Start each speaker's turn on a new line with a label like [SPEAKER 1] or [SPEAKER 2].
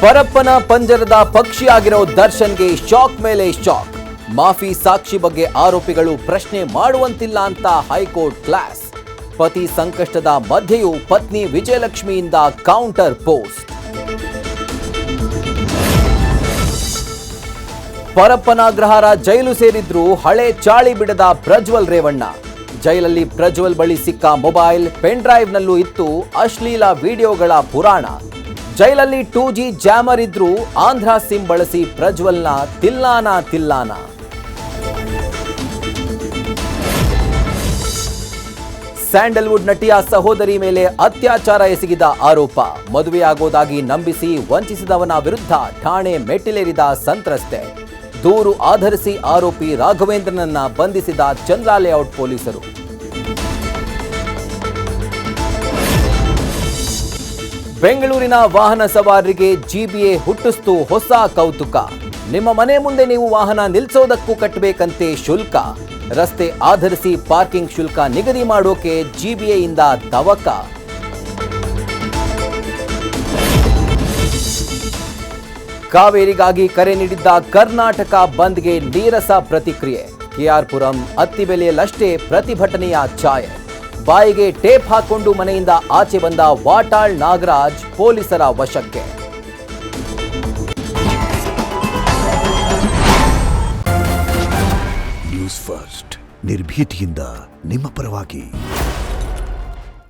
[SPEAKER 1] ಪರಪ್ಪನ ಪಂಜರದ ಪಕ್ಷಿಯಾಗಿರೋ ದರ್ಶನ್ಗೆ ಶಾಕ್ ಮೇಲೆ ಶಾಕ್. ಮಾಫಿ ಸಾಕ್ಷಿ ಬಗ್ಗೆ ಆರೋಪಿಗಳು ಪ್ರಶ್ನೆ ಮಾಡುವಂತಿಲ್ಲ ಅಂತ ಹೈಕೋರ್ಟ್ ಕ್ಲಾಸ್. ಪತಿ ಸಂಕಷ್ಟದ ಮಧ್ಯೆಯೂ ಪತ್ನಿ ವಿಜಯಲಕ್ಷ್ಮಿಯಿಂದ ಕೌಂಟರ್ ಪೋಸ್ಟ್. ಪರಪ್ಪನಾಗ್ರಹಾರ ಜೈಲು ಸೇರಿದ್ರು ಹಳೆ ಚಾಳಿ ಬಿಡದ ಪ್ರಜ್ವಲ್ ರೇವಣ್ಣ. ಜೈಲಲ್ಲಿ ಪ್ರಜ್ವಲ್ ಬಳಿ ಸಿಕ್ಕ ಮೊಬೈಲ್, ಪೆನ್ ಡ್ರೈವ್ನಲ್ಲೂ ಇತ್ತು ಅಶ್ಲೀಲ ವಿಡಿಯೋಗಳ ಪುರಾಣ. ಜೈಲಲ್ಲಿ 2G ಜಾಮರ್ ಇದ್ರೂ ಆಂಧ್ರ ಸಿಮ್ ಬಳಸಿ ಪ್ರಜ್ವಲ್ನ ತಿಲ್ಲಾನ. ಸ್ಯಾಂಡಲ್ವುಡ್ ನಟಿಯ ಸಹೋದರಿ ಮೇಲೆ ಅತ್ಯಾಚಾರ ಎಸಗಿದ ಆರೋಪ. ಮದುವೆಯಾಗೋದಾಗಿ ನಂಬಿಸಿ ವಂಚಿಸಿದವನ ವಿರುದ್ಧ ಠಾಣೆ ಮೆಟ್ಟಿಲೇರಿದ ಸಂತ್ರಸ್ತೆ. ದೂರು ಆಧರಿಸಿ ಆರೋಪಿ ರಾಘವೇಂದ್ರನನ್ನ ಬಂಧಿಸಿದ ಚಂದ್ರ ಲೇಔಟ್ ಪೊಲೀಸರು. ಬೆಂಗಳೂರಿನ ವಾಹನ ಸವಾರರಿಗೆ ಜಿಬಿಎ ಹುಟ್ಟಿಸ್ತು ಹೊಸ ಕೌತುಕ. ನಿಮ್ಮ ಮನೆ ಮುಂದೆ ನೀವು ವಾಹನ ನಿಲ್ಲಿಸೋದಕ್ಕೂ ಕಟ್ಟಬೇಕಂತೆ ಶುಲ್ಕ. ರಸ್ತೆ ಆಧರಿಸಿ ಪಾರ್ಕಿಂಗ್ ಶುಲ್ಕ ನಿಗದಿ ಮಾಡೋಕೆ ಜಿಬಿಎಯಿಂದ ತವಕ. ಕಾವೇರಿಗಾಗಿ ಕರೆ ನೀಡಿದ್ದ ಕರ್ನಾಟಕ ಬಂದ್ಗೆ ನೀರಸ ಪ್ರತಿಕ್ರಿಯೆ. ಕೆಆರ್ಪುರಂ ಅತ್ತಿಬೆಲೆಯಲ್ಲಷ್ಟೇ ಪ್ರತಿಭಟನೆಯ ಛಾಯೆ. ಬಾಯಿಗೆ ಟೇಪ್ ಹಾಕೊಂಡು ಮನೆಯಿಂದ ಆಚೆ ಬಂದ ವಾಟಾಳ್ ನಾಗರಾಜ್ ಪೊಲೀಸರ ವಶಕ್ಕೆ.
[SPEAKER 2] ನ್ಯೂಸ್ ಫಸ್ಟ್ ನಿರ್ಭೀತಿಯಿಂದ ನಿಮ್ಮ ಪರವಾಗಿ.